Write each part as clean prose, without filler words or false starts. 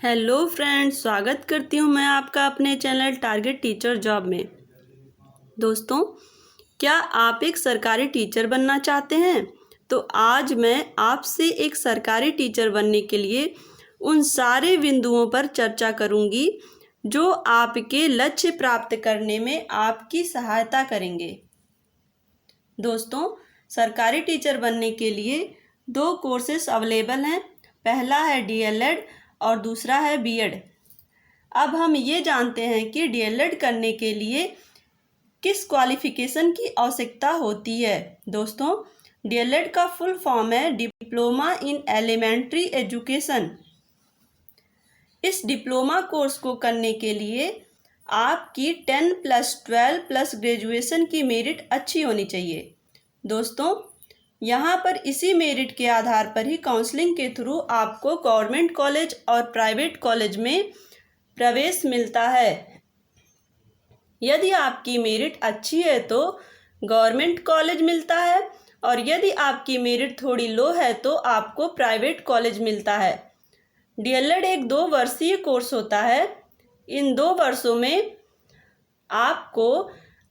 Hello friends, स्वागत करती हूँ मैं आपका अपने चैनल टारगेट टीचर जॉब में। दोस्तों, क्या आप एक सरकारी टीचर बनना चाहते हैं? तो आज मैं आपसे एक सरकारी टीचर बनने के लिए उन सारे बिंदुओं पर चर्चा करूँगी जो आपके लक्ष्य प्राप्त करने में आपकी सहायता करेंगे। दोस्तों, सरकारी टीचर बनने के लिए 2 कोर्सेस अवेलेबल हैं। पहला है डीएलएड और दूसरा है बीएड। अब हम ये जानते हैं कि डीएलएड करने के लिए किस क्वालिफ़िकेशन की आवश्यकता होती है। दोस्तों, डीएलएड का फुल फॉर्म है डिप्लोमा इन एलिमेंट्री एजुकेशन। इस डिप्लोमा कोर्स को करने के लिए आपकी 10+12+ ग्रेजुएशन की मेरिट अच्छी होनी चाहिए। दोस्तों, यहाँ पर इसी मेरिट के आधार पर ही काउंसलिंग के थ्रू आपको गवर्नमेंट कॉलेज और प्राइवेट कॉलेज में प्रवेश मिलता है। यदि आपकी मेरिट अच्छी है तो गवर्नमेंट कॉलेज मिलता है और यदि आपकी मेरिट थोड़ी लो है तो आपको प्राइवेट कॉलेज मिलता है। डीएलएड एक 2 वर्षीय कोर्स होता है। इन 2 वर्षों में आपको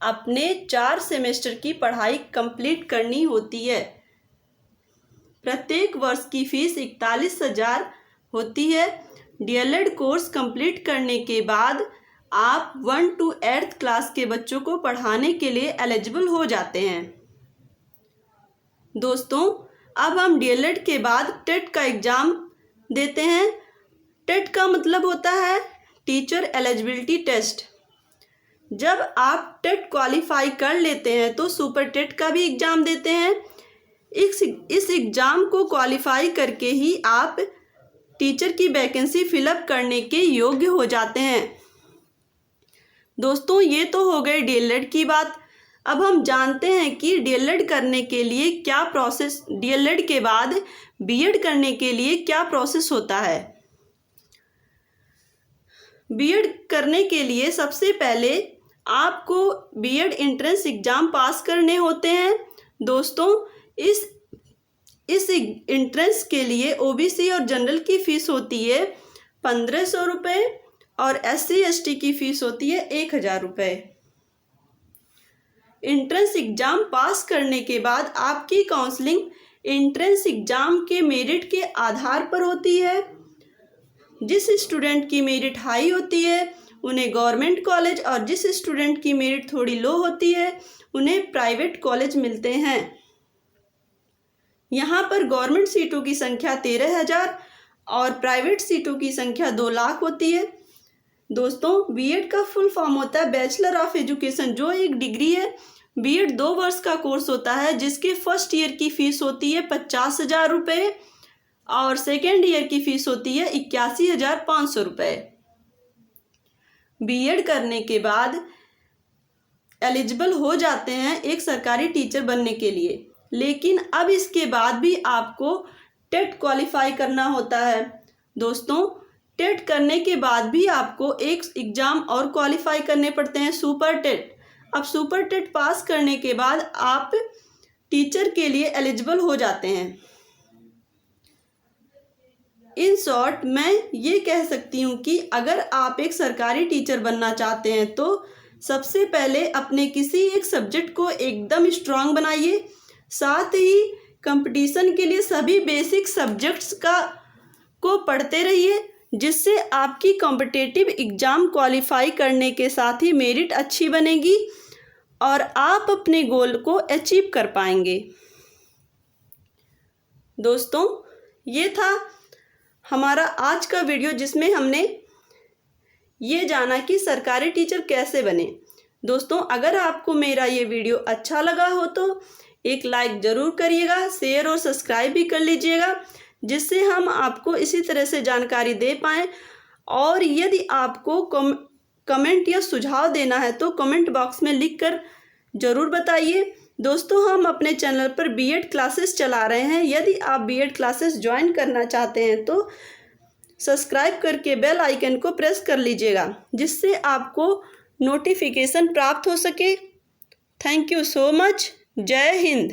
अपने 4 सेमेस्टर की पढ़ाई कंप्लीट करनी होती है। प्रत्येक वर्ष की फीस 41,000 होती है। डीएलएड कोर्स कंप्लीट करने के बाद आप 1 to 8th क्लास के बच्चों को पढ़ाने के लिए एलिजिबल हो जाते हैं। दोस्तों, अब हम डीएलएड के बाद टेट का एग्ज़ाम देते हैं। टेट का मतलब होता है टीचर एलिजिबिलिटी टेस्ट। जब आप टेट क्वालिफाई कर लेते हैं तो सुपर टेट का भी एग्ज़ाम देते हैं। इस एग्ज़ाम को क्वालिफाई करके ही आप टीचर की वैकेंसी फिलअप करने के योग्य हो जाते हैं। दोस्तों, ये तो हो गई डीएलएड की बात। अब हम जानते हैं कि डीएलएड करने के लिए क्या प्रोसेस, डीएलएड के बाद बीएड करने के लिए क्या प्रोसेस होता है। बीएड करने के लिए सबसे पहले आपको बीएड एंट्रेंस एग्ज़ाम पास करने होते हैं। दोस्तों, इस एंट्रेंस के लिए ओबीसी और जनरल की फ़ीस होती है 1,500 रुपये और एससी एसटी की फ़ीस होती है 1,000 रुपये। एंट्रेंस एग्ज़ाम पास करने के बाद आपकी काउंसलिंग एंट्रेंस एग्ज़ाम के मेरिट के आधार पर होती है। जिस स्टूडेंट की मेरिट हाई होती है उन्हें गवर्नमेंट कॉलेज और जिस स्टूडेंट की मेरिट थोड़ी लो होती है उन्हें प्राइवेट कॉलेज मिलते हैं। यहाँ पर गवर्नमेंट सीटों की संख्या 13,000 और प्राइवेट सीटों की संख्या 2 लाख होती है। दोस्तों, बीएड का फुल फॉर्म होता है बैचलर ऑफ एजुकेशन, जो एक डिग्री है। बीएड 2 वर्ष का कोर्स होता है जिसके फर्स्ट ईयर की फ़ीस होती है 50,000 रुपये और सेकेंड ईयर की फ़ीस होती है 81,500 रुपये। बीएड करने के बाद एलिजिबल हो जाते हैं एक सरकारी टीचर बनने के लिए, लेकिन अब इसके बाद भी आपको टेट क्वालिफाई करना होता है। दोस्तों, टेट करने के बाद भी आपको एक एग्ज़ाम और क्वालिफाई करने पड़ते हैं, सुपर टेट। अब सुपर टेट पास करने के बाद आप टीचर के लिए एलिजिबल हो जाते हैं। इन शॉर्ट मैं ये कह सकती हूँ कि अगर आप एक सरकारी टीचर बनना चाहते हैं तो सबसे पहले अपने किसी एक सब्जेक्ट को एकदम स्ट्रांग बनाइए। साथ ही कंपटीशन के लिए सभी बेसिक सब्जेक्ट्स को पढ़ते रहिए, जिससे आपकी कॉम्पिटिटिव एग्ज़ाम क्वालिफाई करने के साथ ही मेरिट अच्छी बनेगी और आप अपने गोल को अचीव कर पाएंगे। दोस्तों, ये था हमारा आज का वीडियो जिसमें हमने ये जाना कि सरकारी टीचर कैसे बने। दोस्तों, अगर आपको मेरा ये वीडियो अच्छा लगा हो तो एक लाइक ज़रूर करिएगा, शेयर और सब्सक्राइब भी कर लीजिएगा, जिससे हम आपको इसी तरह से जानकारी दे पाएँ। और यदि आपको कमेंट या सुझाव देना है तो कमेंट बॉक्स में लिखकर ज़रूर बताइए। दोस्तों, हम अपने चैनल पर बीएड क्लासेस चला रहे हैं। यदि आप बीएड क्लासेस ज्वाइन करना चाहते हैं तो सब्सक्राइब करके बेल आइकन को प्रेस कर लीजिएगा, जिससे आपको नोटिफिकेशन प्राप्त हो सके। Thank you so much. जय हिंद।